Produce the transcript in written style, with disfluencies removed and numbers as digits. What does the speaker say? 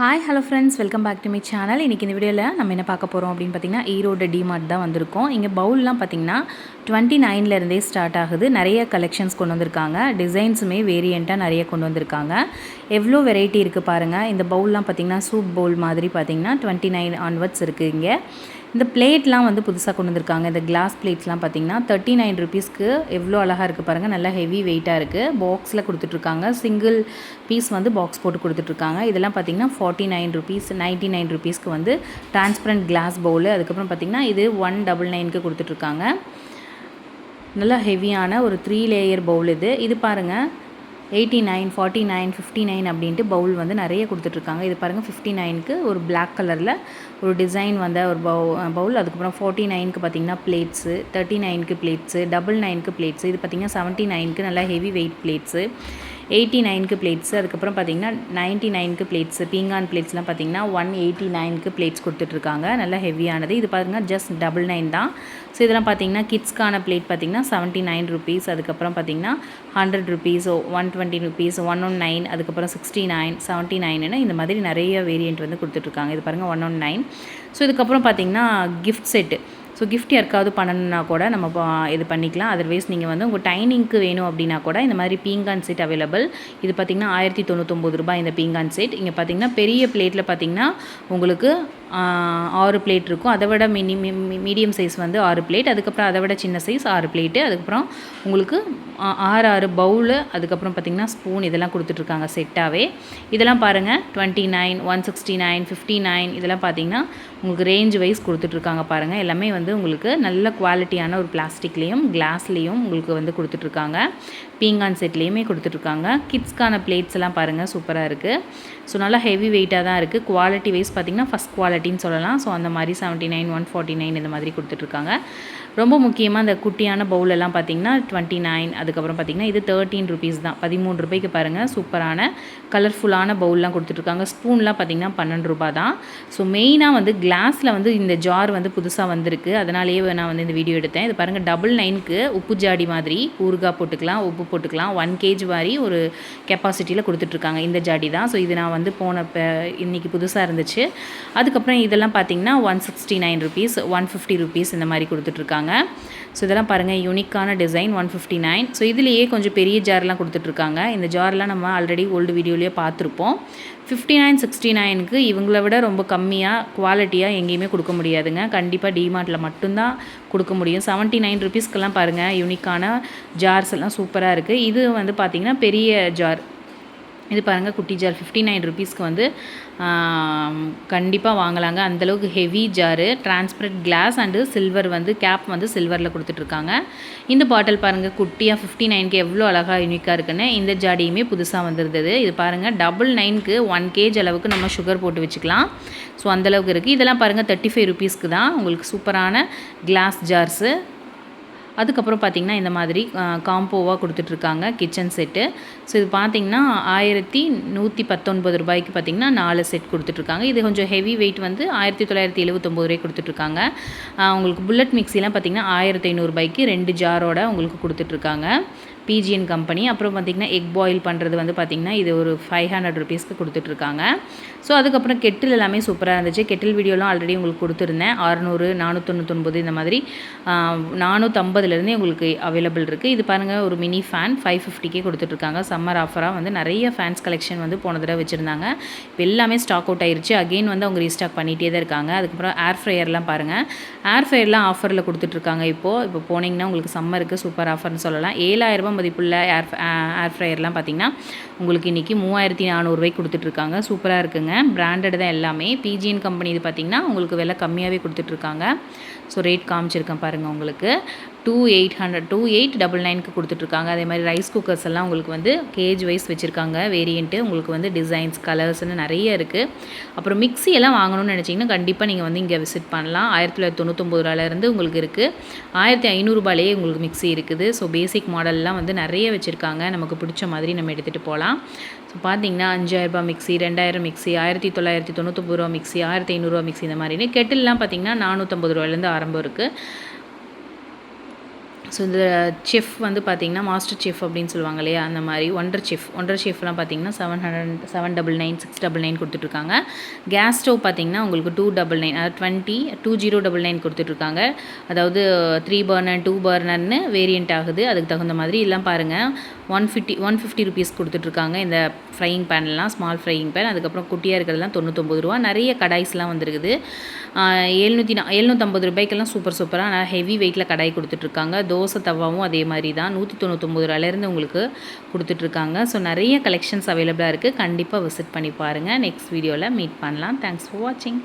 Hi hello friends, welcome back to my channel. இன்றைக்கி இந்த வீடியோவில் நம்ம என்ன பார்க்க போகிறோம் அப்படின்னு பார்த்தீங்கன்னா, ஈரோடு டிமார்ட் தான் வந்திருக்கோம். இங்கே பவுல்லாம் பார்த்தீங்கன்னா 29 ஸ்டார்ட் ஆகுது. நிறைய கலெக்ஷன்ஸ் கொண்டு வந்திருக்காங்க. டிசைன்ஸுமே வேரியண்ட்டாக நிறைய கொண்டு வந்திருக்காங்க. எவ்வளோ வெரைட்டி இருக்குது பாருங்கள். இந்த பவுல்லாம் பார்த்தீங்கன்னா சூப் பவுல் மாதிரி பார்த்தீங்கன்னா 29 ஆன்வர்ட்ஸ் இருக்குது. இங்கே இந்த பிளேட்லாம் வந்து புதுசாக கொண்டு வந்திருக்காங்க. இந்த கிளாஸ் பிளேட்ஸ்லாம் பார்த்தீங்கன்னா 39 ருபீஸ்க்கு எவ்வளோ அழகாக இருக்குது பாருங்கள். நல்லா ஹெவி வெயிட்டாக இருக்குது. பாக்ஸில் கொடுத்துட்ருக்காங்க. சிங்கிள் பீஸ் வந்து பாக்ஸ் போட்டு கொடுத்துட்ருக்காங்க. இதெல்லாம் பார்த்தீங்கன்னா 49 ருபீஸ், 99 ருபீஸ்க்கு வந்து டிரான்ஸ்பரண்ட் கிளாஸ் பவுலு. அதுக்கப்புறம் பார்த்தீங்கன்னா இது 199க்கு கொடுத்துட்ருக்காங்க. நல்லா ஹெவியான ஒரு 3 லேயர் பவுல் இது பாருங்கள். 89, 49, 59 அப்படின்ட்டு பவுல் வந்து நிறைய கொடுத்துட்ருக்காங்க. இது பாருங்கள் 59க்கு ஒரு பிளாக் கலரில் ஒரு டிசைன் வந்த ஒரு பவுல். அதுக்கப்புறம் 49க்கு பார்த்திங்கன்னா பிளேட்ஸு, 39க்கு பிளேட்ஸு, 99க்கு பிளேட்ஸு, இது பார்த்திங்கன்னா 79க்கு நல்லா ஹெவி வெயிட் பிளேட்ஸு, 89க்கு பிளேட்ஸு, அதுக்கப்புறம் பார்த்திங்கன்னா 99க்கு பிளேட்ஸு, பீங்கான் பிளேட்ஸ்லாம் பார்த்திங்கன்னா 189க்கு பிளேட்ஸ் கொடுத்துட்ருக்காங்க. நல்லா ஹெவியானது. இது பாருங்கள் ஜஸ்ட் 99 தான். ஸோ இதெல்லாம் பார்த்திங்கன்னா கிட்ஸ்க்கான பிளேட் பார்த்திங்கன்னா 79 ருபீஸ், அதுக்கப்புறம் பார்த்திங்கன்னா 100 ருபீஸ், 120 ருபீஸ், 119, அதுக்கப்புறம் 69, 79ன்னு இந்த மாதிரி நிறைய வேரியண்ட் வந்து கொடுத்துட்ருக்காங்க. இது பாருங்கள் 119. ஸோ இதுக்கப்புறம் பார்த்திங்கன்னா கிஃப்ட் செட்டு. ஸோ கிஃப்ட் யாருக்காவது பண்ணணுன்னா கூட நம்ம இது பண்ணிக்கலாம். அதர்வைஸ் நீங்கள் வந்து உங்கள் டைனிங்க்கு வேணும் அப்படின்னா கூட இந்த மாதிரி பீங்கான் செட் அவைலபிள். இது பார்த்திங்கன்னா 1099 ரூபாய் இந்த பீங்கான் செட். இங்கே பார்த்திங்கன்னா பெரிய பிளேட்டில் பார்த்திங்கன்னா உங்களுக்கு 6 பிளேட் இருக்கும். அதை விட மீடியம் சைஸ் வந்து 6 பிளேட், அதுக்கப்புறம் அதை விட சின்ன சைஸ் 6 பிளேட்டு, அதுக்கப்புறம் உங்களுக்கு 6 பவுலு, அதுக்கப்புறம் பார்த்திங்கன்னா ஸ்பூன், இதெல்லாம் கொடுத்துட்ருக்காங்க செட்டாகவே. இதெல்லாம் பாருங்கள் 29, 169, 59, இதெல்லாம் பார்த்திங்கன்னா உங்களுக்கு ரேஞ்ச் வைஸ் கொடுத்துட்ருக்காங்க பாருங்கள். எல்லாமே வந்து உங்களுக்கு நல்ல குவாலிட்டியான ஒரு பிளாஸ்டிக்லேயும் கிளாஸ்லேயும் உங்களுக்கு வந்து கொடுத்துட்ருக்காங்க. பீங்கான் செட்லேயுமே கொடுத்துட்ருக்காங்க. கிட்ஸ்க்கான பிளேட்ஸ் எல்லாம் பாருங்கள் சூப்பராக இருக்குது. ஸோ நல்லா ஹெவி வெயிட்டாக தான் இருக்குது. குவாலிட்டி வைஸ் பார்த்திங்கன்னா ஃபஸ்ட் குவாலிட்டின்னு சொல்லலாம். ஸோ அந்த மாதிரி 79, 149 இந்த மாதிரி கொடுத்துட்ருக்காங்க. ரொம்ப முக்கியமாக இந்த குட்டியான பவுலெல்லாம் பார்த்திங்கன்னா 29, அதுக்கப்புறம் பார்த்திங்கன்னா இது 13 ருபீஸ் தான். 13 ரூபாய்க்கு பாருங்கள் சூப்பரான கலர்ஃபுல்லான பவுல்லாம் கொடுத்துட்ருக்காங்க. ஸ்பூன்லாம் பார்த்திங்கன்னா 12 ரூபா தான். ஸோ மெயினாக வந்து கிளாஸில் வந்து இந்த ஜார் வந்து புதுசாக வந்திருக்கு. அதனாலேயே நான் வந்து இந்த வீடியோ எடுத்தேன். இது பாருங்கள் 99க்கு உப்பு ஜாடி மாதிரி ஊறுகாய் போட்டுக்கலாம், உப்பு போட்டுக்கலாம். 1 kg மாதிரி ஒரு கெப்பாசிட்டியில் கொடுத்துட்ருக்காங்க. இந்த ஜாடி தான். ஸோ இது நான் வந்து இன்றைக்கி புதுசாக இருந்துச்சு. அதுக்கப்புறம் இதெல்லாம் பார்த்திங்கன்னா 169 ருபீஸ், 150 ருபீஸ் இந்த மாதிரி கொடுத்துட்ருக்காங்க. ஸோ இதெல்லாம் பாருங்கள் யூனிக்கான டிசைன் 159. ஸோ இதுலேயே கொஞ்சம் பெரிய ஜார்லாம் கொடுத்துட்ருக்காங்க. இந்த ஜார்லாம் நம்ம ஆல்ரெடி ஓல்டு வீடியோலேயே பார்த்துருப்போம். 59, 69க்கு இவங்கள விட ரொம்ப கம்மியாக குவாலிட்டியாக எங்கேயுமே கொடுக்க முடியாதுங்க. கண்டிப்பாக டிமார்ட்டில் மட்டும்தான் கொடுக்க முடியும். 79 ருபீஸ்க்கெல்லாம் பாருங்கள் யூனிக்கான ஜார்ஸ் எல்லாம் சூப்பராக இருக்குது. இது வந்து பார்த்திங்கன்னா பெரிய ஜார். இது பாருங்கள் குட்டி ஜார் 59 ருபீஸ்க்கு வந்து கண்டிப்பாக வாங்கலாங்க. அந்தளவுக்கு heavy jar, transparent glass and silver வந்து கேப் வந்து சில்வரில் கொடுத்துட்ருக்காங்க. இந்த பாட்டில் பாருங்கள் குட்டியாக 59க்கு எவ்வளோ அழகாக யூனிக்காக இருக்குன்னு. இந்த ஜாடியுமே புதுசாக வந்துருந்தது. இது பாருங்கள் 99க்கு 1 kg அளவுக்கு நம்ம சுகர் போட்டு வச்சுக்கலாம். ஸோ அந்தளவுக்கு இருக்குது. இதெல்லாம் பாருங்கள் 35 ருபீஸ்க்கு தான் உங்களுக்கு சூப்பரான கிளாஸ் ஜார்ஸு. அதுக்கப்புறம் பார்த்திங்கன்னா இந்த மாதிரி காம்போவாக கொடுத்துட்ருக்காங்க கிச்சன் செட்டு. ஸோ இது பார்த்திங்கன்னா 1119 ரூபாய்க்கு பார்த்திங்கன்னா 4 செட் கொடுத்துட்ருக்காங்க. இது கொஞ்சம் ஹெவி வெயிட் வந்து 1979 ரூபாய் கொடுத்துட்ருக்காங்க. உங்களுக்கு புல்லட் மிக்சிலாம் பார்த்திங்கன்னா 1500 ரூபாய்க்கு 2 ஜாரோட உங்களுக்கு கொடுத்துட்ருக்காங்க. பிஜிஎன் கம்பெனி. அப்புறம் பார்த்திங்கன்னா எக் பாயில் பண்ணுறது வந்து பார்த்திங்கன்னா இது ஒரு 500 ருபீஸ்க்கு கொடுத்துட்ருக்காங்க. ஸோ அதுக்கப்புறம் கெட்டில் எல்லாமே சூப்பராக இருந்துச்சு. கெட்டில் வீடியோலாம் ஆல்ரெடி உங்களுக்கு கொடுத்துருந்தேன். 600, 499 இந்த மாதிரி 450லேருந்தே உங்களுக்கு அவைலபிள் இருக்குது. இது பாருங்கள் ஒரு மினி ஃபேன் 550க்கே கொடுத்துட்ருக்காங்க. சம்மர் ஆஃபராக வந்து நிறைய ஃபேன்ஸ் கலெக்ஷன் வந்து போன தடவை வச்சுருந்தாங்க. இப்போ எல்லாமே ஸ்டாக் அவுட் ஆயிடுச்சு. அகெயின் வந்து அவங்க ரீஸ்டாக் பண்ணிகிட்டே தான் இருக்காங்க. அதுக்கப்புறம் ஏர் ஃப்ரையர்லாம் பாருங்கள். ஏர் ஃப்ரையர்லாம் ஆஃபரில் கொடுத்துட்ருக்காங்க. இப்போ போனீங்கன்னா உங்களுக்கு சம்மருக்கு சூப்பர் ஆஃபர்னு சொல்லலாம். 7000 ரூபாய் மதிப்புள்ள ஏர் ஃப்ரையர்லாம் பார்த்திங்கன்னா உங்களுக்கு இன்றைக்கி 3400 ரூபாய்க்கு கொடுத்துட்ருக்காங்க. சூப்பராக இருக்குங்க. பிராண்டட் தான் எல்லாமே. பிஜிஎன் கம்பெனி இது பார்த்திங்கன்னா உங்களுக்கு விலை கம்மியாகவே கொடுத்துட்ருக்காங்க. ஸோ ரேட் காமிச்சிருக்கேன் பாருங்கள். உங்களுக்கு 2899க்கு கொடுத்துட்ருக்காங்க. அதே மாதிரி ரைஸ் குக்கர்ஸ் எல்லாம் உங்களுக்கு வந்து கேஜ் வைஸ் வச்சுருக்காங்க. வேரியண்ட்டு உங்களுக்கு வந்து டிசைன்ஸ் கலர்ஸ்னு நிறைய இருக்குது. அப்புறம் மிக்ஸி எல்லாம் வாங்கணும்னு நினச்சிங்கன்னா கண்டிப்பாக நீங்கள் வந்து இங்கே விசிட் பண்ணலாம். 1999 ரூபாயிலேருந்து உங்களுக்கு இருக்குது. 1500 ரூபாயிலேயே உங்களுக்கு மிக்ஸி இருக்குது. ஸோ பேசிக் மாடல்லாம் வந்து நிறைய வச்சுருக்காங்க. நமக்கு பிடிச்ச மாதிரி நம்ம எடுத்துகிட்டு போகலாம். ஸோ பார்த்திங்கன்னா 5000 ரூபாய் மிக்ஸி, 2000 மிக்ஸி, 1999 ரூபா மிக்ஸி, 1500 ரூபா மிக்ஸி இந்த மாதிரி. கெட்டில்லாம் பார்த்திங்கன்னா 450 ரூபாயிலேருந்து ஆரம்பம் இருக்குது. ஸோ இந்த செஃப் வந்து பார்த்திங்கன்னா மாஸ்டர் செஃப் அப்படின்னு சொல்லுவாங்க இல்லையா, அந்த மாதிரி ஒண்டர் செஃப்லாம் பார்த்திங்கன்னா 799 699 கொடுத்துட்ருக்காங்க. கேஸ் ஸ்டவ் பார்த்திங்கன்னா உங்களுக்கு 299 அதாவது 2099 கொடுத்துட்ருக்காங்க. அதாவது 3 பர்னர் 2 பர்னர்னு வேரியண்ட் ஆகுது. அதுக்கு தகுந்த மாதிரி எல்லாம் பாருங்கள் 150 ருபீஸ் கொடுத்துட்ருக்காங்க. இந்த ஃப்ரையிங் பேன்லாம் ஸ்மால் ஃப்ரையிங் பேன். அதுக்கப்புறம் குட்டியாக இருக்கிறதுலாம் 99 ரூபா. நிறைய கடாய்ஸ்லாம் வந்துருக்குது. 750 ரூபாய்க்கெல்லாம் சூப்பராக நல்லா ஹெவி வெயிட்டில் கடாய் கொடுத்துட்ருக்காங்க. தோசை தவாவும் அதே மாதிரி தான் 199 ரூபாயிலேருந்து உங்களுக்கு கொடுத்துட்ருக்காங்க. ஸோ நிறைய கலெக்ஷன்ஸ் அவைலபிளாக இருக்குது. கண்டிப்பாக விசிட் பண்ணி பாருங்கள். நெக்ஸ்ட் வீடியோவில் மீட் பண்ணலாம். தேங்க்ஸ் ஃபார் வாட்சிங்.